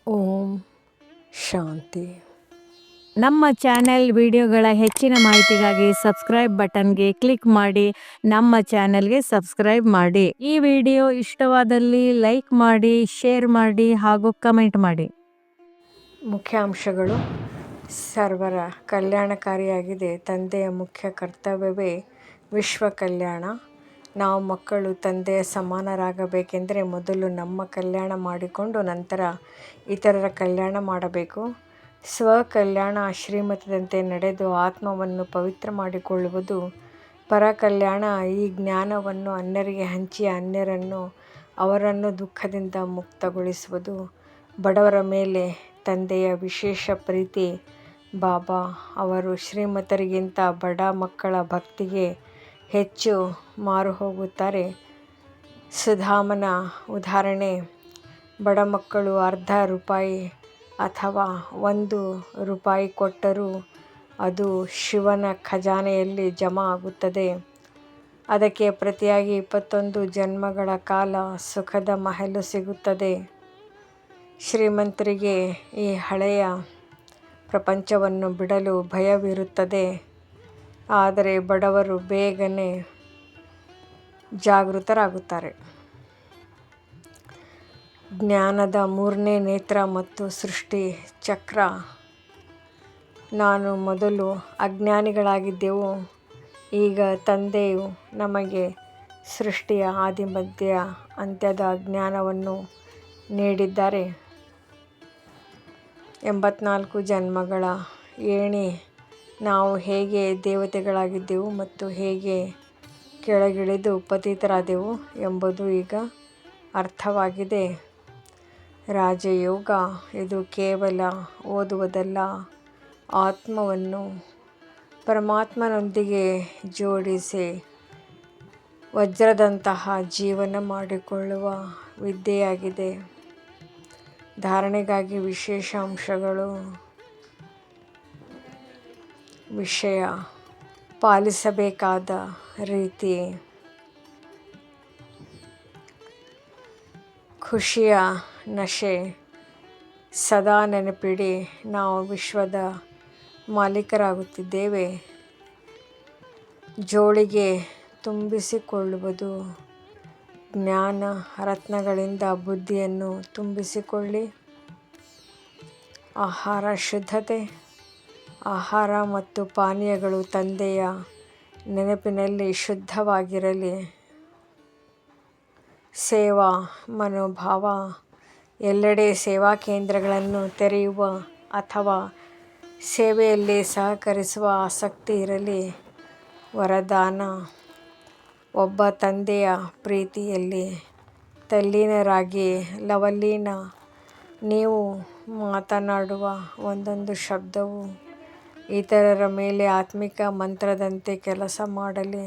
ಓಂ ಶಾಂತಿ. ನಮ್ಮ ಚಾನೆಲ್ ವಿಡಿಯೋಗಳ ಹೆಚ್ಚಿನ ಮಾಹಿತಿಗಾಗಿ ಸಬ್ಸ್ಕ್ರೈಬ್ ಬಟನ್ಗೆ ಕ್ಲಿಕ್ ಮಾಡಿ ನಮ್ಮ ಚಾನೆಲ್ಗೆ ಸಬ್ಸ್ಕ್ರೈಬ್ ಮಾಡಿ. ಈ ವಿಡಿಯೋ ಇಷ್ಟವಾದಲ್ಲಿ ಲೈಕ್ ಮಾಡಿ, ಶೇರ್ ಮಾಡಿ ಹಾಗೂ ಕಮೆಂಟ್ ಮಾಡಿ. ಮುಖ್ಯಾಂಶಗಳು: ಸರ್ವರ ಕಲ್ಯಾಣಕಾರಿಯಾಗಿದೆ. ತಂದೆಯ ಮುಖ್ಯ ಕರ್ತವ್ಯವೇ ವಿಶ್ವ ಕಲ್ಯಾಣ. ನಾವು ಮಕ್ಕಳು ತಂದೆಯ ಸಮಾನರಾಗಬೇಕೆಂದರೆ ಮೊದಲು ನಮ್ಮ ಕಲ್ಯಾಣ ಮಾಡಿಕೊಂಡು ನಂತರ ಇತರರ ಕಲ್ಯಾಣ ಮಾಡಬೇಕು. ಸ್ವಕಲ್ಯಾಣ ಶ್ರೀಮತದಂತೆ ನಡೆದು ಆತ್ಮವನ್ನು ಪವಿತ್ರ ಮಾಡಿಕೊಳ್ಳುವುದು ಪರ ಕಲ್ಯಾಣ. ಈ ಜ್ಞಾನವನ್ನು ಅನ್ಯರಿಗೆ ಹಂಚಿ ಅವರನ್ನು ದುಃಖದಿಂದ ಮುಕ್ತಗೊಳಿಸುವುದು. ಬಡವರ ಮೇಲೆ ತಂದೆಯ ವಿಶೇಷ ಪ್ರೀತಿ. ಬಾಬಾ ಅವರು ಶ್ರೀಮಂತರಿಗಿಂತ ಬಡ ಮಕ್ಕಳ ಭಕ್ತಿಗೆ ಹೆಚ್ಚು ಮಾರುಹೋಗುತ್ತಾರೆ. ಸುಧಾಮನ ಉದಾಹರಣೆ: ಬಡ ಮಕ್ಕಳು ₹1 ಅಥವಾ ₹1 ಕೊಟ್ಟರೂ ಅದು ಶಿವನ ಖಜಾನೆಯಲ್ಲಿ ಜಮಾ ಆಗುತ್ತದೆ. ಅದಕ್ಕೆ ಪ್ರತಿಯಾಗಿ 21 ಜನ್ಮಗಳ ಕಾಲ ಸುಖದ ಮಹಲು ಸಿಗುತ್ತದೆ. ಶ್ರೀಮಂತರಿಗೆ ಈ ಹಳೆಯ ಪ್ರಪಂಚವನ್ನು ಬಿಡಲು ಭಯವಿರುತ್ತದೆ, ಆದರೆ ಬಡವರು ಬೇಗನೆ ಜಾಗೃತರಾಗುತ್ತಾರೆ. ಜ್ಞಾನದ 3ನೇ ನೇತ್ರ ಮತ್ತು ಸೃಷ್ಟಿ ಚಕ್ರ. ನಾವು ಮೊದಲು ಅಜ್ಞಾನಿಗಳಾಗಿದ್ದೆವು. ಈಗ ತಂದೆಯು ನಮಗೆ ಸೃಷ್ಟಿಯ ಆದಿಮಧ್ಯ ಅಂತ್ಯದ ಜ್ಞಾನವನ್ನು ನೀಡಿದ್ದಾರೆ. 84 ಜನ್ಮಗಳ ಏಣಿ. ನಾವು ಹೇಗೆ ದೇವತೆಗಳಾಗಿದ್ದೆವು ಮತ್ತು ಹೇಗೆ ಕೆಳಗಿಳಿದು ಪತಿತರಾದೆವು ಎಂಬುದು ಈಗ ಅರ್ಥವಾಗಿದೆ. ರಾಜಯೋಗ: ಇದು ಕೇವಲ ಓದುವುದಲ್ಲ, ಆತ್ಮವನ್ನು ಪರಮಾತ್ಮನೊಂದಿಗೆ ಜೋಡಿಸಿ ವಜ್ರದಂತಹ ಜೀವನ ಮಾಡಿಕೊಳ್ಳುವ ವಿದ್ಯೆಯಾಗಿದೆ. ಧಾರಣೆಗಾಗಿ ವಿಶೇಷ ಅಂಶಗಳು. ವಿಷಯ: ಪಾಲಿಸಬೇಕಾದ ರೀತಿ. ಖುಷಿಯ ನಶೆ. ಸದಾ ನೆನಪಿಡಿ, ನಾವು ವಿಶ್ವದ ಮಾಲೀಕರಾಗುತ್ತಿದ್ದೇವೆ. ಜೋಳಿಗೆ ತುಂಬಿಸಿಕೊಳ್ಳುವುದು. ಜ್ಞಾನ ರತ್ನಗಳಿಂದ ಬುದ್ಧಿಯನ್ನು ತುಂಬಿಸಿಕೊಳ್ಳಿ. ಆಹಾರ ಶುದ್ಧತೆ. ಆಹಾರ ಮತ್ತು ಪಾನೀಯಗಳು ತಂದೆಯ ನೆನಪಿನಲ್ಲಿ ಶುದ್ಧವಾಗಿರಲಿ. ಸೇವಾ ಮನೋಭಾವ. ಎಲ್ಲೆಡೆ ಸೇವಾ ಕೇಂದ್ರಗಳನ್ನು ತೆರೆಯುವ ಅಥವಾ ಸೇವೆಯಲ್ಲಿ ಸಹಕರಿಸುವ ಆಸಕ್ತಿ ಇರಲಿ. ವರದಾನ: ಒಬ್ಬ ತಂದೆಯ ಪ್ರೀತಿಯಲ್ಲಿ ತಲ್ಲೀನರಾಗಿ. ಲವಲೀನ: ನೀವು ಮಾತನಾಡುವ ಒಂದೊಂದು ಶಬ್ದವೂ ಇತರರ ಮೇಲೆ ಆತ್ಮಿಕ ಮಂತ್ರದಂತೆ ಕೆಲಸ ಮಾಡಲಿ.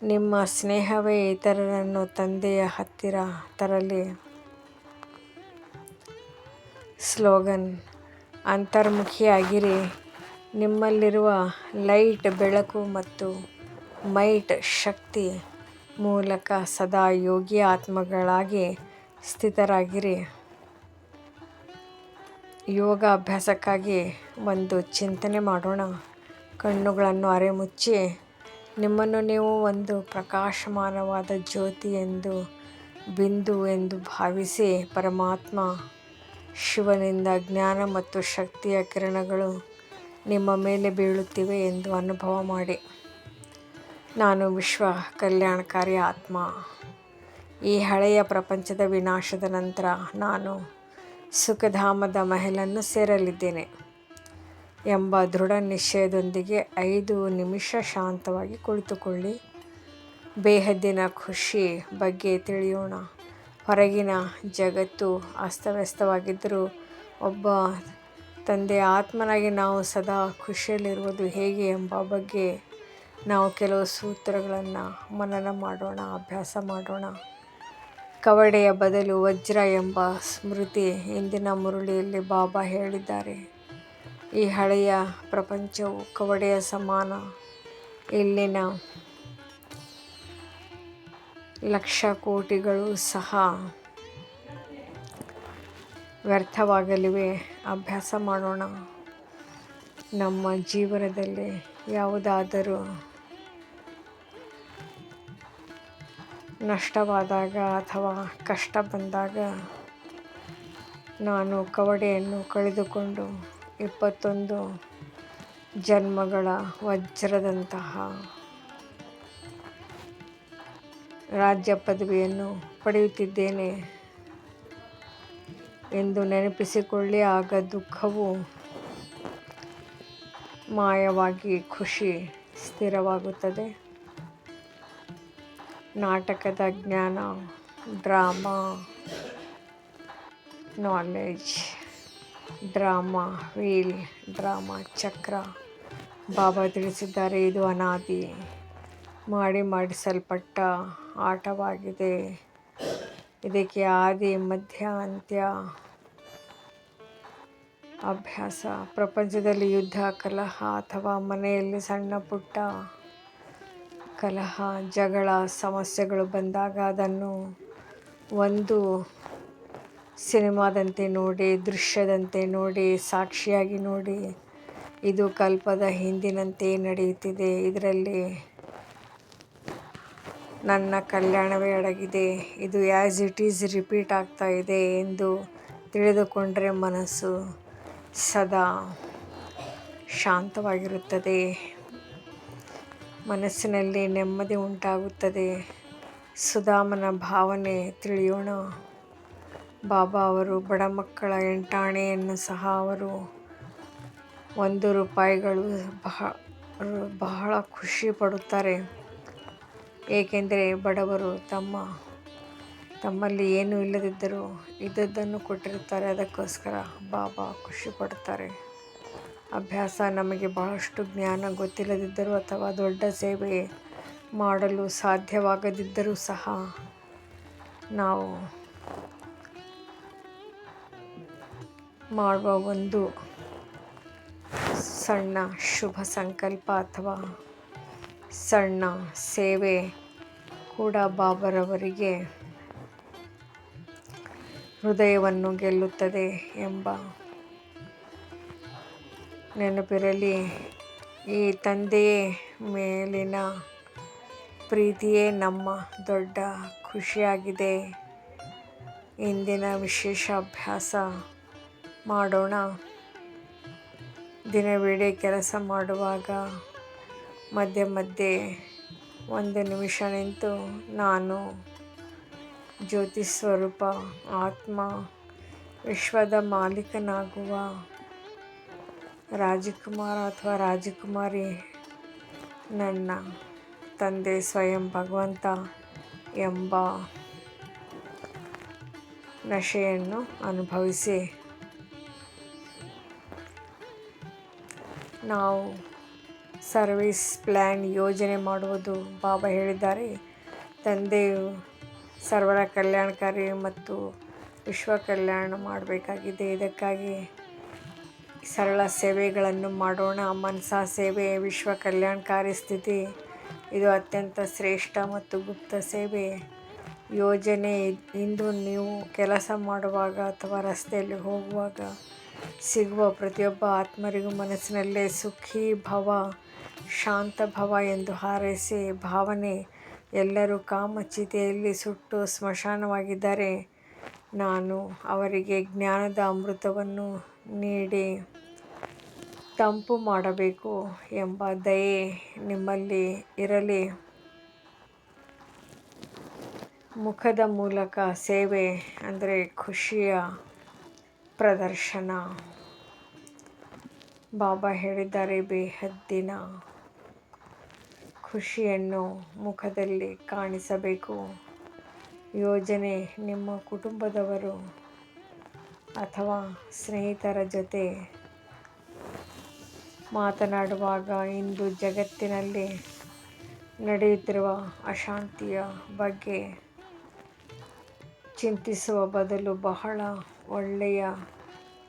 ನಿಮ್ಮ ಸ್ನೇಹವೇ ಇತರರನ್ನು ತಂದೆಯ ಹತ್ತಿರ ತರಲಿ. ಸ್ಲೋಗನ್: ಅಂತರ್ಮುಖಿಯಾಗಿರಿ. ನಿಮ್ಮಲ್ಲಿರುವ ಲೈಟ್ ಬೆಳಕು ಮತ್ತು ಮೈಟ್ ಶಕ್ತಿ ಮೂಲಕ ಸದಾ ಯೋಗಿ ಆತ್ಮಗಳಾಗಿ ಸ್ಥಿತರಾಗಿರಿ. ಯೋಗ ಅಭ್ಯಾಸಕ್ಕಾಗಿ ಒಂದು ಚಿಂತನೆ ಮಾಡೋಣ. ಕಣ್ಣುಗಳನ್ನು ಅರೆಮುಚ್ಚಿ. ನಿಮ್ಮನ್ನು ನೀವು ಒಂದು ಪ್ರಕಾಶಮಾನವಾದ ಜ್ಯೋತಿ ಬಿಂದು ಎಂದು ಭಾವಿಸಿ. ಪರಮಾತ್ಮ ಶಿವನಿಂದ ಜ್ಞಾನ ಮತ್ತು ಶಕ್ತಿಯ ಕಿರಣಗಳು ನಿಮ್ಮ ಮೇಲೆ ಬೀಳುತ್ತಿವೆ ಎಂದು ಅನುಭವ ಮಾಡಿ. ನಾನು ವಿಶ್ವ ಕಲ್ಯಾಣಕಾರಿ ಆತ್ಮ. ಈ ಹಳೆಯ ಪ್ರಪಂಚದ ವಿನಾಶದ ನಂತರ ನಾನು ಸುಖಧಾಮದ ಮಹಲನ್ನು ಸೇರಲಿದ್ದೇನೆ ಎಂಬ ದೃಢ ನಿಶ್ಚಯದೊಂದಿಗೆ 5 ನಿಮಿಷ ಶಾಂತವಾಗಿ ಕುಳಿತುಕೊಳ್ಳಿ. ಬೇಹದ್ದಿನ ಖುಷಿ ಬಗ್ಗೆ ತಿಳಿಯೋಣ. ಹೊರಗಿನ ಜಗತ್ತು ಅಸ್ತವ್ಯಸ್ತವಾಗಿದ್ದರೂ ಒಬ್ಬ ತಂದೆಯ ಆತ್ಮನಾಗಿ ನಾವು ಸದಾ ಖುಷಿಯಲ್ಲಿರುವುದು ಹೇಗೆ ಎಂಬ ಬಗ್ಗೆ ನಾವು ಕೆಲವು ಸೂತ್ರಗಳನ್ನು ಮನನ ಮಾಡೋಣ, ಅಭ್ಯಾಸ ಮಾಡೋಣ. ಕವಡೆಯ ಬದಲು ವಜ್ರ ಎಂಬ ಸ್ಮೃತಿ. ಇಂದಿನ ಮುರಳಿಯಲ್ಲಿ ಬಾಬಾ ಹೇಳಿದ್ದಾರೆ, ಈ ಹಳೆಯ ಪ್ರಪಂಚವು ಕವಡೆಯ ಸಮಾನ. ಇಲ್ಲಿನ ಲಕ್ಷ ಕೋಟಿಗಳು ಸಹ ವ್ಯರ್ಥವಾಗಲಿವೆ. ಅಭ್ಯಾಸ ಮಾಡೋಣ. ನಮ್ಮ ಜೀವನದಲ್ಲಿ ಯಾವುದಾದರೂ ನಷ್ಟವಾದಾಗ ಅಥವಾ ಕಷ್ಟ ಬಂದಾಗ, ನಾನು ಕವಡೆಯನ್ನು ಕಳೆದುಕೊಂಡು 21 ಜನ್ಮಗಳ ವಜ್ರದಂತಹ ರಾಜ್ಯ ಪದವಿಯನ್ನು ಪಡೆಯುತ್ತಿದ್ದೇನೆ ಎಂದು ನೆನಪಿಸಿಕೊಳ್ಳಿ. ಆಗ ದುಃಖವು ಮಾಯವಾಗಿ ಖುಷಿ ಸ್ಥಿರವಾಗುತ್ತದೆ. ನಾಟಕದ ಜ್ಞಾನ, drama knowledge, drama wheel, drama ಚಕ್ರ. ಬಾಬಾ ತಿಳಿಸಿದ್ದಾರೆ, ಇದು ಅನಾದಿ ಮಾಡಿಸಲ್ಪಟ್ಟ ಆಟವಾಗಿದೆ. ಇದಕ್ಕೆ ಆದಿ ಮಧ್ಯ ಅಂತ್ಯ. ಅಭ್ಯಾಸ. ಪ್ರಪಂಚದಲ್ಲಿ ಯುದ್ಧ, ಕಲಹ ಅಥವಾ ಮನೆಯಲ್ಲಿ ಸಣ್ಣ ಪುಟ್ಟ ಕಲಹ, ಜಗಳ, ಸಮಸ್ಯೆಗಳು ಬಂದಾಗ ಅದನ್ನು ಒಂದು ಸಿನಿಮಾದಂತೆ ನೋಡಿ, ದೃಶ್ಯದಂತೆ ನೋಡಿ, ಸಾಕ್ಷಿಯಾಗಿ ನೋಡಿ. ಇದು ಕಲ್ಪದ ಹಿಂದಿನಂತೆ ನಡೆಯುತ್ತಿದೆ. ಇದರಲ್ಲಿ ನನ್ನ ಕಲ್ಯಾಣವೇ ಅಡಗಿದೆ. ಇದು ಆ್ಯಸ್ ಇಟ್ ಈಸ್ ರಿಪೀಟ್ ಆಗ್ತಾ ಇದೆ ಎಂದು ತಿಳಿದುಕೊಂಡರೆ ಮನಸ್ಸು ಸದಾ ಶಾಂತವಾಗಿರುತ್ತದೆ. ಮನಸ್ಸಿನಲ್ಲಿ ನೆಮ್ಮದಿ ಉಂಟಾಗುತ್ತದೆ. ಸುಧಾಮನ ಭಾವನೆ ತಿಳಿಯೋಣ. ಬಾಬಾ ಅವರು ಬಡ ಮಕ್ಕಳ 8 ಸಹ ಅವರು ₹1 ಬಹಳ ಖುಷಿ ಪಡುತ್ತಾರೆ. ಏಕೆಂದರೆ ಬಡವರು ತಮ್ಮಲ್ಲಿ ಏನೂ ಇಲ್ಲದಿದ್ದರೂ ಇದ್ದದ್ದನ್ನು ಕೊಟ್ಟಿರುತ್ತಾರೆ. ಅದಕ್ಕೋಸ್ಕರ ಬಾಬಾ ಖುಷಿ ಪಡುತ್ತಾರೆ. ಅಭ್ಯಾಸ. ನಮಗೆ ಬಹಳಷ್ಟು ಜ್ಞಾನ ಗೊತ್ತಿಲ್ಲದಿದ್ದರೂ ಅಥವಾ ದೊಡ್ಡ ಸೇವೆ ಮಾಡಲು ಸಾಧ್ಯವಾಗದಿದ್ದರೂ ಸಹ ನಾವು ಮಾಡುವ ಒಂದು ಸಣ್ಣ ಶುಭ ಸಂಕಲ್ಪ ಅಥವಾ ಸಣ್ಣ ಸೇವೆ ಕೂಡ ಬಾಬಾರವರಿಗೆ ಹೃದಯವನ್ನು ಗೆಲ್ಲುತ್ತದೆ ಎಂಬ ನೆನಪಿರಲಿ. ಈ ತಂದೆಯ ಮೇಲಿನ ಪ್ರೀತಿಯೇ ನಮ್ಮ ದೊಡ್ಡ ಖುಷಿಯಾಗಿದೆ. ಇಂದಿನ ವಿಶೇಷ ಅಭ್ಯಾಸ ಮಾಡೋಣ. ದಿನವಿಡೀ ಕೆಲಸ ಮಾಡುವಾಗ ಮಧ್ಯೆ 1 ನಿಮಿಷ ನಿಂತು, ನಾನು ಜ್ಯೋತಿ ಸ್ವರೂಪ ಆತ್ಮ, ವಿಶ್ವದ ಮಾಲೀಕನಾಗುವ ರಾಜಕುಮಾರ ಅಥವಾ ರಾಜಕುಮಾರಿ, ನನ್ನ ತಂದೆ ಸ್ವಯಂ ಭಗವಂತ ಎಂಬ ನಶೆಯನ್ನು ಅನುಭವಿಸಿ. ನಾವು ಸರ್ವಿಸ್ ಪ್ಲ್ಯಾನ್ ಯೋಜನೆ ಮಾಡುವುದು. ಬಾಬಾ ಹೇಳಿದ್ದಾರೆ, ತಂದೆಯು ಸರ್ವರ ಕಲ್ಯಾಣಕಾರಿ ಮತ್ತು ವಿಶ್ವ ಕಲ್ಯಾಣ ಮಾಡಬೇಕಾಗಿದೆ. ಇದಕ್ಕಾಗಿ ಸರಳ ಸೇವೆಗಳನ್ನು ಮಾಡೋಣ. ಮನಸಾ ಸೇವೆ, ವಿಶ್ವ ಕಲ್ಯಾಣಕಾರಿ ಸ್ಥಿತಿ. ಇದು ಅತ್ಯಂತ ಶ್ರೇಷ್ಠ ಮತ್ತು ಗುಪ್ತ ಸೇವೆ ಯೋಜನೆ. ಇಂದು ನೀವು ಕೆಲಸ ಮಾಡುವಾಗ ಅಥವಾ ರಸ್ತೆಯಲ್ಲಿ ಹೋಗುವಾಗ ಸಿಗುವ ಪ್ರತಿಯೊಬ್ಬ ಆತ್ಮರಿಗೂ ಮನಸ್ಸಿನಲ್ಲೇ ಸುಖೀ ಭವ, ಶಾಂತ ಭವ ಎಂದು ಹಾರೈಸಿ. ಭಾವನೆ. ಎಲ್ಲರೂ ಕಾಮಚಿತೆಯಲ್ಲಿ ಸುಟ್ಟು ಸ್ಮಶಾನವಾಗಿದ್ದಾರೆ. ನಾನು ಅವರಿಗೆ ಜ್ಞಾನದ ಅಮೃತವನ್ನು ನೀಡಿ ತಂಪು ಮಾಡಬೇಕು ಎಂಬ ದಯೆ ನಿಮ್ಮಲ್ಲಿ ಇರಲಿ. ಮುಖದ ಮೂಲಕ ಸೇವೆ ಅಂದರೆ ಖುಷಿಯ ಪ್ರದರ್ಶನ. ಬಾಬಾ ಹೇಳಿದ್ದಾರೆ, ಬೇಹದ್ದಿನ ಖುಷಿಯನ್ನು ಮುಖದಲ್ಲಿ ಕಾಣಿಸಬೇಕು. ಯೋಜನೆ. ನಿಮ್ಮ ಕುಟುಂಬದವರು ಅಥವಾ ಸ್ನೇಹಿತರ ಜೊತೆ ಮಾತನಾಡುವಾಗ ಇಂದು ಜಗತ್ತಿನಲ್ಲಿ ನಡೆಯುತ್ತಿರುವ ಅಶಾಂತಿಯ ಬಗ್ಗೆ ಚಿಂತಿಸುವ ಬದಲು, ಬಹಳ ಒಳ್ಳೆಯ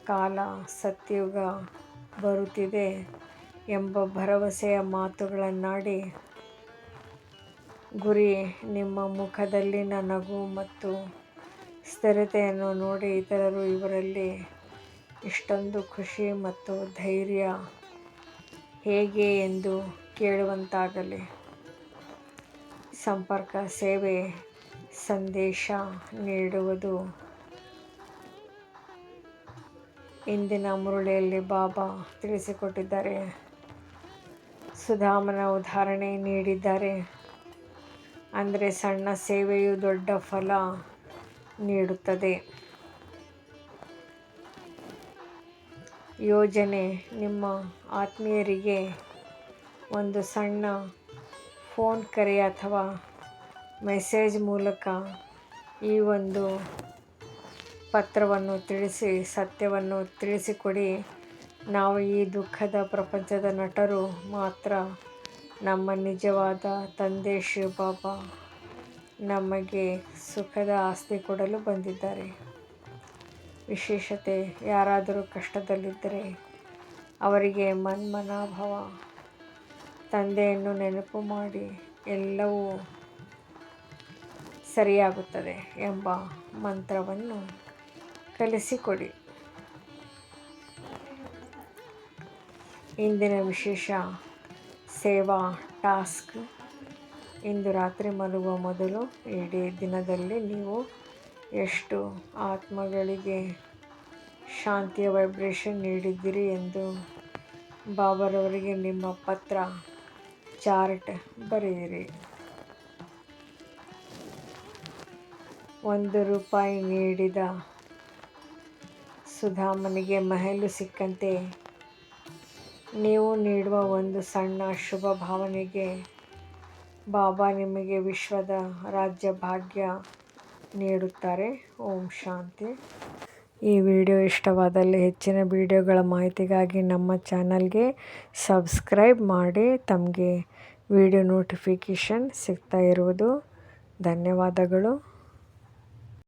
ಕಾಲ, ಸತ್ಯಯುಗ ಬರುತ್ತಿದೆ ಎಂಬ ಭರವಸೆಯ ಮಾತುಗಳನ್ನಾಡಿ. ಗುರಿ. ನಿಮ್ಮ ಮುಖದಲ್ಲಿನ ನಗು ಮತ್ತು ಸ್ಥಿರತೆಯನ್ನು ನೋಡಿ ಇತರರು ಇವರಲ್ಲಿ ಇಷ್ಟೊಂದು ಖುಷಿ ಮತ್ತು ಧೈರ್ಯ ಹೇಗೆ ಎಂದು ಕೇಳುವಂತಾಗಲಿ. ಸಂಪರ್ಕ ಸೇವೆ ಸಂದೇಶ ನೀಡುವುದು. ಇಂದಿನ ಮುರಳಿಯಲ್ಲಿ ಬಾಬಾ ತಿಳಿಸಿಕೊಟ್ಟಿದ್ದಾರೆ. ಸುಧಾಮನ ಉದಾಹರಣೆ ನೀಡಿದ್ದಾರೆ. ಅಂದರೆ ಸಣ್ಣ ಸೇವೆಯು ದೊಡ್ಡ ಫಲ ನೀಡುತ್ತದೆ. ಯೋಜನೆ ನಿಮ್ಮ ಆತ್ಮೀಯರಿಗೆ ಒಂದು ಸಣ್ಣ ಫೋನ್ ಕರೆ ಅಥವಾ ಮೆಸೇಜ್ ಮೂಲಕ ಈ ಒಂದು ಪತ್ರವನ್ನು ತಿಳಿಸಿ ಸತ್ಯವನ್ನು ತಿಳಿಸಿಕೊಡಿ. ನಾವು ಈ ದುಃಖದ ಪ್ರಪಂಚದ ನಟರು ಮಾತ್ರ. ನಮ್ಮ ನಿಜವಾದ ತಂದೆ ಶಿವಬಾಬಾ ನಮಗೆ ಸುಖದ ಆಸ್ತಿ ಕೊಡಲು ಬಂದಿದ್ದಾರೆ. ವಿಶೇಷತೆ, ಯಾರಾದರೂ ಕಷ್ಟದಲ್ಲಿದ್ದರೆ ಅವರಿಗೆ ಮನ್ಮನಾಭವ ತಂದೆಯನ್ನು ನೆನಪು ಮಾಡಿ ಎಲ್ಲವೂ ಸರಿಯಾಗುತ್ತದೆ ಎಂಬ ಮಂತ್ರವನ್ನು ಕಲಿಸಿಕೊಡಿ. ಇಂದಿನ ವಿಶೇಷ ಸೇವಾ ಟಾಸ್ಕ್. ಇಂದು ರಾತ್ರಿ ಮಲಗುವ ಮೊದಲು ಇಡೀ ದಿನದಲ್ಲಿ ನೀವು ಎಷ್ಟು ಆತ್ಮಗಳಿಗೆ ಶಾಂತಿಯ ವೈಬ್ರೇಷನ್ ನೀಡಿದ್ದೀರಿ ಎಂದು ಬಾಬಾರವರಿಗೆ ನಿಮ್ಮ ಪತ್ರ ಚಾರ್ಟ್ ಬರೆಯಿರಿ. ₹1 ನೀಡಿದ ಸುಧಾಮನಿಗೆ ಮಹಲು ಸಿಕ್ಕಂತೆ ನೀವು ನೀಡುವ ಒಂದು ಸಣ್ಣ ಶುಭ ಭಾವನೆಗೆ ಬಾಬಾ ನಿಮಗೆ ವಿಶ್ವದ ರಾಜ್ಯ ಭಾಗ್ಯ ನೀಡುತ್ತಾರೆ. ಓಂ ಶಾಂತಿ. ಈ ವಿಡಿಯೋ ಇಷ್ಟವಾದಲ್ಲಿ ಹೆಚ್ಚಿನ ವಿಡಿಯೋಗಳ ಮಾಹಿತಿಗಾಗಿ ನಮ್ಮ ಚಾನಲ್ಗೆ ಸಬ್ಸ್ಕ್ರೈಬ್ ಮಾಡಿ. ತಮಗೆ ವಿಡಿಯೋ ನೋಟಿಫಿಕೇಷನ್ ಸಿಗ್ತಾ ಇರುವುದು. ಧನ್ಯವಾದಗಳು.